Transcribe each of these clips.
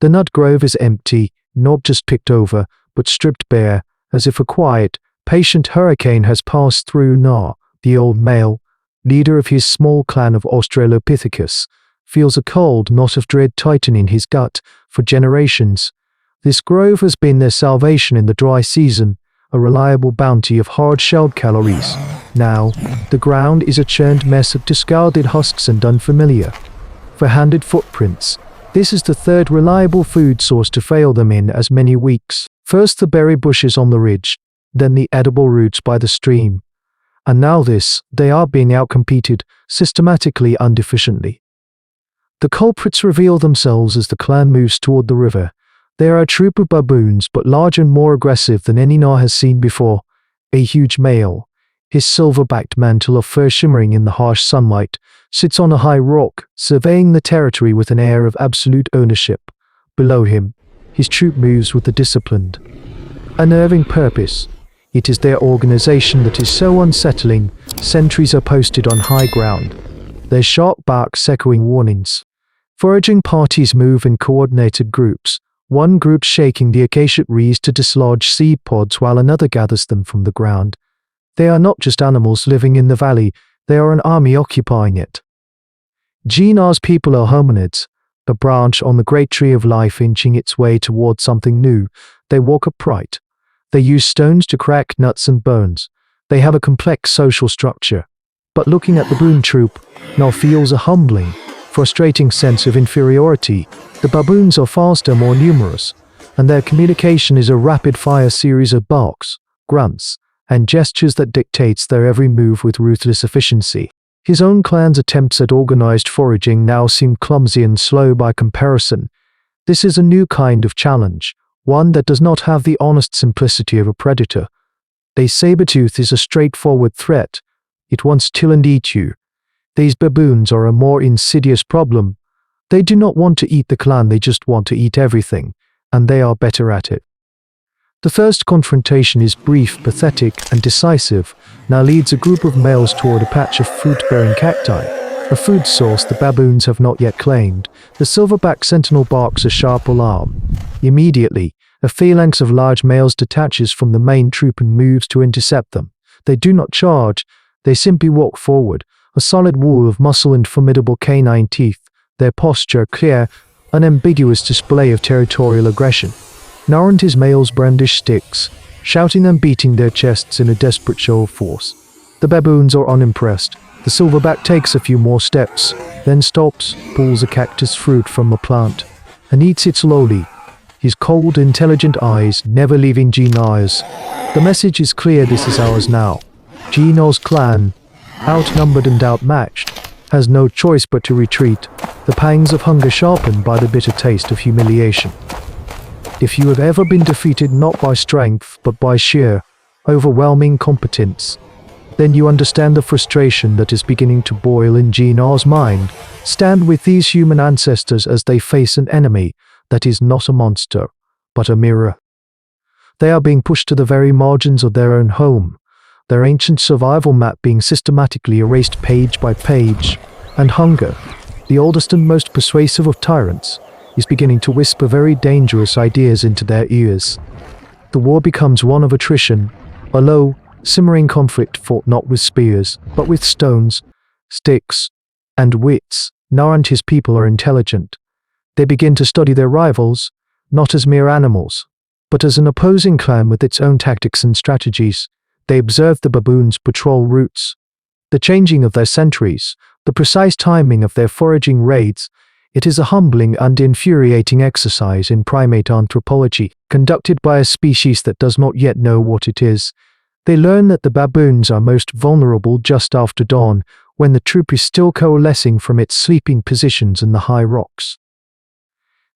The nut grove is empty, not just picked over, but stripped bare, as if a quiet, patient hurricane has passed through. Na, the old male, leader of his small clan of Australopithecus, feels a cold knot of dread tighten in his gut. For generations, this grove has been their salvation in the dry season, a reliable bounty of hard-shelled calories. Now, the ground is a churned mess of discarded husks and unfamiliar, for-handed footprints. This is the third reliable food source to fail them in as many weeks. First the berry bushes on the ridge, then the edible roots by the stream. And now this, they are being outcompeted, systematically and efficiently. The culprits reveal themselves as the clan moves toward the river. They are a troop of baboons, but larger and more aggressive than any Na has seen before. A huge male, his silver-backed mantle of fur shimmering in the harsh sunlight, sits on a high rock, surveying the territory with an air of absolute ownership. Below him, his troop moves with a disciplined, unnerving purpose. It is their organization that is so unsettling. Sentries are posted on high ground, their sharp barks echoing warnings. Foraging parties move in coordinated groups, one group shaking the acacia trees to dislodge seed pods while another gathers them from the ground. They are not just animals living in the valley, they are an army occupying it. Gina's people are hominids, a branch on the great tree of life inching its way toward something new. They walk upright. They use stones to crack nuts and bones. They have a complex social structure. But looking at the baboon troop, now feels a humbling, frustrating sense of inferiority. The baboons are faster, more numerous, and their communication is a rapid-fire series of barks, grunts, and gestures that dictates their every move with ruthless efficiency. His own clan's attempts at organized foraging now seem clumsy and slow by comparison. This is a new kind of challenge, one that does not have the honest simplicity of a predator. A saber-tooth is a straightforward threat. It wants to kill and eat you. These baboons are a more insidious problem. They do not want to eat the clan, they just want to eat everything, and they are better at it. The first confrontation is brief, pathetic, and decisive. Now leads a group of males toward a patch of fruit-bearing cacti, a food source the baboons have not yet claimed. The silverback sentinel barks a sharp alarm. Immediately, a phalanx of large males detaches from the main troop and moves to intercept them. They do not charge, they simply walk forward, a solid wall of muscle and formidable canine teeth, their posture clear, unambiguous display of territorial aggression. Na and his males brandish sticks, shouting and beating their chests in a desperate show of force. The baboons are unimpressed. The silverback takes a few more steps, then stops, pulls a cactus fruit from a plant, and eats it slowly, his cold, intelligent eyes never leaving Gina's. The message is clear, this is ours now. Gina's clan, outnumbered and outmatched, has no choice but to retreat, the pangs of hunger sharpened by the bitter taste of humiliation. If you have ever been defeated not by strength but by sheer, overwhelming competence, then you understand the frustration that is beginning to boil in Gina's mind. Stand with these human ancestors as they face an enemy that is not a monster, but a mirror. They are being pushed to the very margins of their own home, their ancient survival map being systematically erased page by page, and hunger, the oldest and most persuasive of tyrants, is beginning to whisper very dangerous ideas into their ears. The war becomes one of attrition, a low, simmering conflict fought not with spears, but with stones, sticks, and wits. Na and his people are intelligent. They begin to study their rivals, not as mere animals, but as an opposing clan with its own tactics and strategies. They observe the baboons' patrol routes, the changing of their sentries, the precise timing of their foraging raids. It is a humbling and infuriating exercise in primate anthropology, conducted by a species that does not yet know what it is. They learn that the baboons are most vulnerable just after dawn, when the troop is still coalescing from its sleeping positions in the high rocks.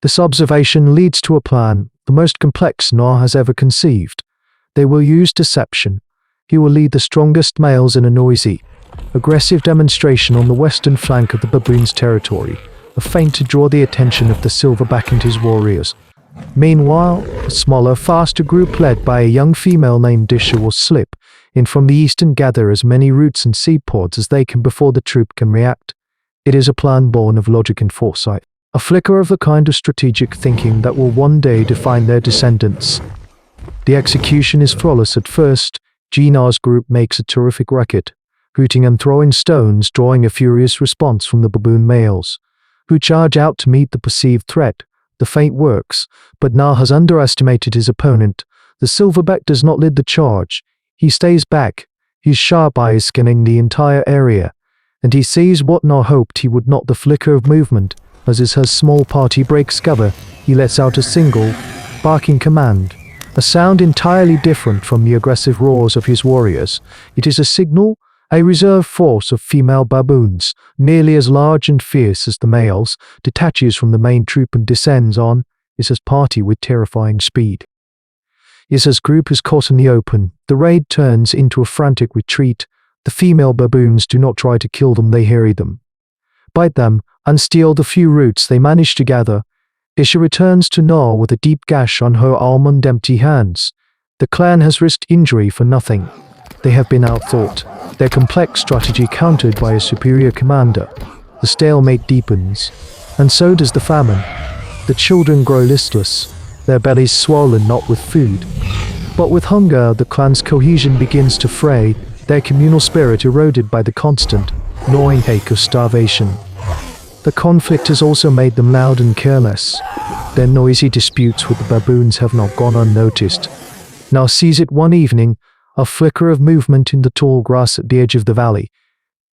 This observation leads to a plan, the most complex Na has ever conceived. They will use deception. He will lead the strongest males in a noisy, aggressive demonstration on the western flank of the baboons' territory, a feint to draw the attention of the silverback and his warriors. Meanwhile, a smaller, faster group led by a young female named Disha will slip in from the east and gather as many roots and seed pods as they can before the troop can react. It is a plan born of logic and foresight. A flicker of the kind of strategic thinking that will one day define their descendants. The execution is flawless at first. Ginar's group makes a terrific racket, hooting and throwing stones, drawing a furious response from the baboon males, who charge out to meet the perceived threat. The feint works, but Na has underestimated his opponent. The silverback does not lead the charge. He stays back, his sharp eyes scanning the entire area, and he sees what Na hoped he would not: the flicker of movement. As his small party breaks cover, he lets out a single, barking command, a sound entirely different from the aggressive roars of his warriors. It is a signal. A reserve force of female baboons, nearly as large and fierce as the males, detaches from the main troop and descends on Isa's party with terrifying speed. Isa's group is caught in the open. The raid turns into a frantic retreat. The female baboons do not try to kill them, they harry them, bite them, and steal the few roots they manage to gather. Isha returns to Na with a deep gash on her arm and empty hands. The clan has risked injury for nothing. They have been outthought, their complex strategy countered by a superior commander. The stalemate deepens, and so does the famine. The children grow listless, their bellies swollen not with food, but with hunger. The clan's cohesion begins to fray, their communal spirit eroded by the constant, gnawing ache of starvation. The conflict has also made them loud and careless. Their noisy disputes with the baboons have not gone unnoticed. Na sees it one evening, a flicker of movement in the tall grass at the edge of the valley.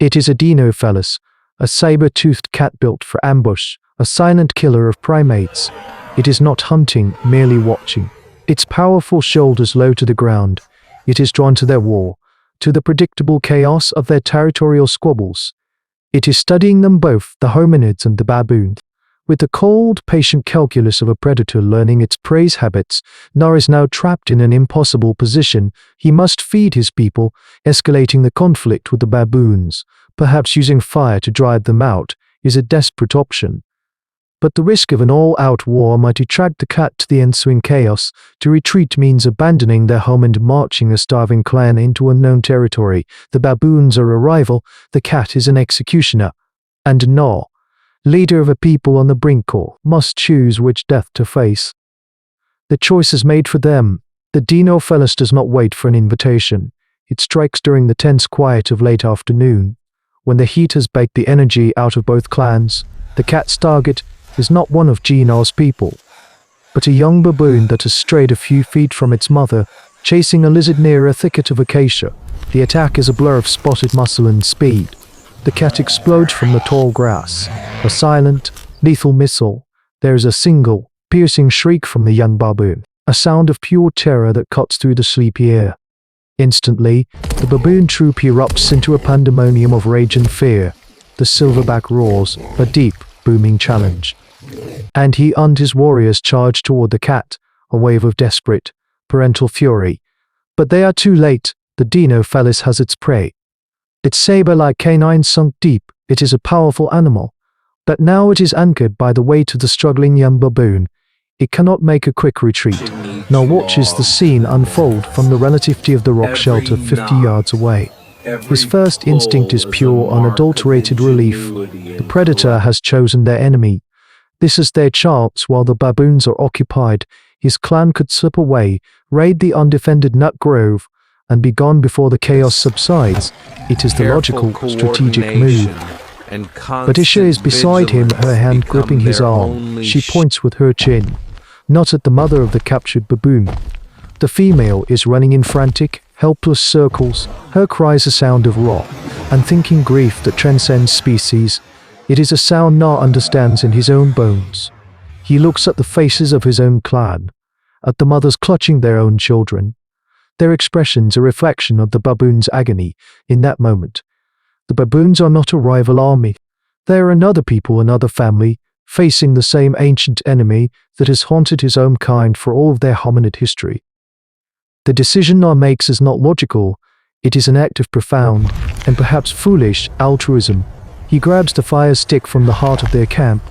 It is a Dinofelis, a saber-toothed cat built for ambush, a silent killer of primates. It is not hunting, merely watching. Its powerful shoulders low to the ground, it is drawn to their war, to the predictable chaos of their territorial squabbles. It is studying them both, the hominids and the baboons. With the cold, patient calculus of a predator learning its prey's habits, Na is now trapped in an impossible position. He must feed his people, escalating the conflict with the baboons. Perhaps using fire to drive them out is a desperate option. But the risk of an all-out war might attract the cat to the ensuing chaos. To retreat means abandoning their home and marching a starving clan into unknown territory. The baboons are a rival, the cat is an executioner. And Na, leader of a people on the brink, must choose which death to face. The choice is made for them. The Dinofelis does not wait for an invitation. It strikes during the tense quiet of late afternoon. When the heat has baked the energy out of both clans, the cat's target is not one of Ginar's people, but a young baboon that has strayed a few feet from its mother, chasing a lizard near a thicket of acacia. The attack is a blur of spotted muscle and speed. The cat explodes from the tall grass, a silent, lethal missile. There is a single, piercing shriek from the young baboon, a sound of pure terror that cuts through the sleepy air. Instantly, the baboon troop erupts into a pandemonium of rage and fear. The silverback roars, a deep, booming challenge, and he and his warriors charge toward the cat, a wave of desperate, parental fury. But they are too late. The Dinofelis has its prey. Its saber-like canine sunk deep. It is a powerful animal, but now it is anchored by the weight of the struggling young baboon. It cannot make a quick retreat, nor watches the scene unfold from the relativity of the rock shelter 50 yards away. His first instinct is pure, unadulterated relief. The predator has chosen their enemy. This is their chance. While the baboons are occupied, his clan could slip away, raid the undefended nut grove, and be gone before the chaos subsides. It is the logical, strategic move. But Isha is beside him, her hand gripping his arm. She points with her chin, not at the mother of the captured baboon. The female is running in frantic, helpless circles, her cries a sound of raw, unthinking grief that transcends species. It is a sound Na understands in his own bones. He looks at the faces of his own clan, at the mothers clutching their own children. Their expressions a reflection of the baboon's agony in that moment. The baboons are not a rival army. They are another people, another family, facing the same ancient enemy that has haunted his own kind for all of their hominid history. The decision Na makes is not logical. It is an act of profound, and perhaps foolish, altruism. He grabs the fire stick from the heart of their camp,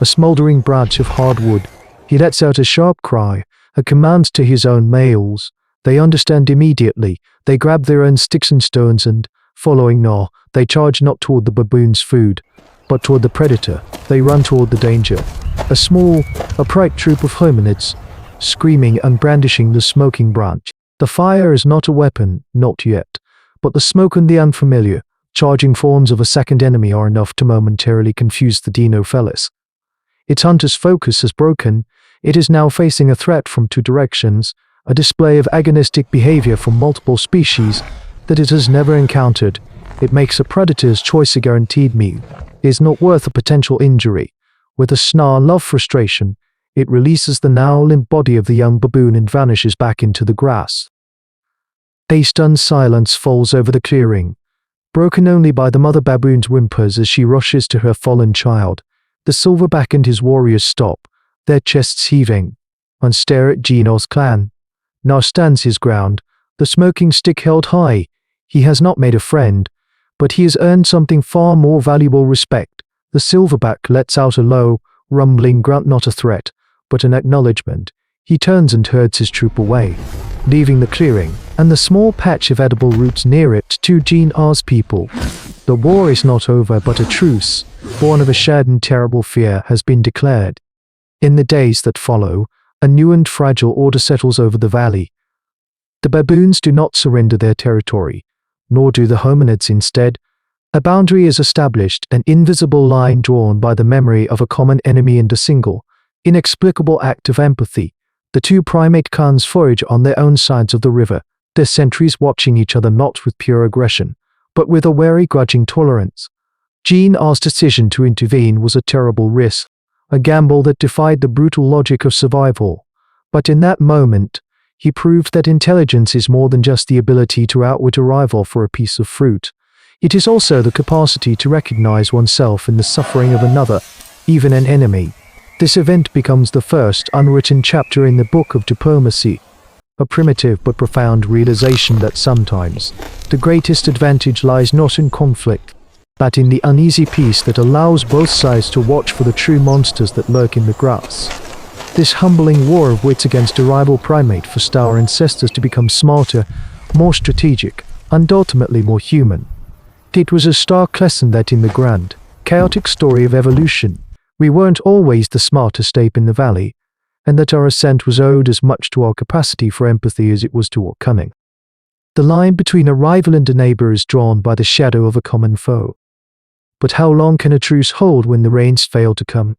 a smoldering branch of hardwood. He lets out a sharp cry, a command to his own males. They understand immediately. They grab their own sticks and stones and, following Na, they charge not toward the baboon's food, but toward the predator. They run toward the danger. A small, upright troop of hominids, screaming and brandishing the smoking branch. The fire is not a weapon, not yet, but the smoke and the unfamiliar, charging forms of a second enemy are enough to momentarily confuse the Dinofelis. Its hunter's focus has broken. It is now facing a threat from two directions, a display of agonistic behavior from multiple species that it has never encountered. It makes a predator's choice a guaranteed meal. It is not worth a potential injury. With a snarl of frustration, it releases the now limp body of the young baboon and vanishes back into the grass. A stunned silence falls over the clearing, broken only by the mother baboon's whimpers as she rushes to her fallen child. The silverback and his warriors stop, their chests heaving, and stare at Gino's clan. Now stands his ground, the smoking stick held high. He has not made a friend, but he has earned something far more valuable: respect. The silverback lets out a low, rumbling grunt, not a threat, but an acknowledgement. He turns and herds his troop away, leaving the clearing and the small patch of edible roots near it to Gino's people. The war is not over, but a truce, born of a shared and terrible fear, has been declared. In the days that follow, a new and fragile order settles over the valley. The baboons do not surrender their territory, nor do the hominids. Instead, a boundary is established, an invisible line drawn by the memory of a common enemy and a single, inexplicable act of empathy. The two primate clans forage on their own sides of the river, their sentries watching each other not with pure aggression, but with a wary, grudging tolerance. Gino's decision to intervene was a terrible risk, a gamble that defied the brutal logic of survival. But in that moment, he proved that intelligence is more than just the ability to outwit a rival for a piece of fruit. It is also the capacity to recognize oneself in the suffering of another, even an enemy. This event becomes the first unwritten chapter in the book of diplomacy, a primitive but profound realization that sometimes the greatest advantage lies not in conflict, but in the uneasy peace that allows both sides to watch for the true monsters that lurk in the grass. This humbling war of wits against a rival primate forced our ancestors to become smarter, more strategic, and ultimately more human. It was a stark lesson that in the grand, chaotic story of evolution, we weren't always the smartest ape in the valley, and that our ascent was owed as much to our capacity for empathy as it was to our cunning. The line between a rival and a neighbor is drawn by the shadow of a common foe. But how long can a truce hold when the rains fail to come?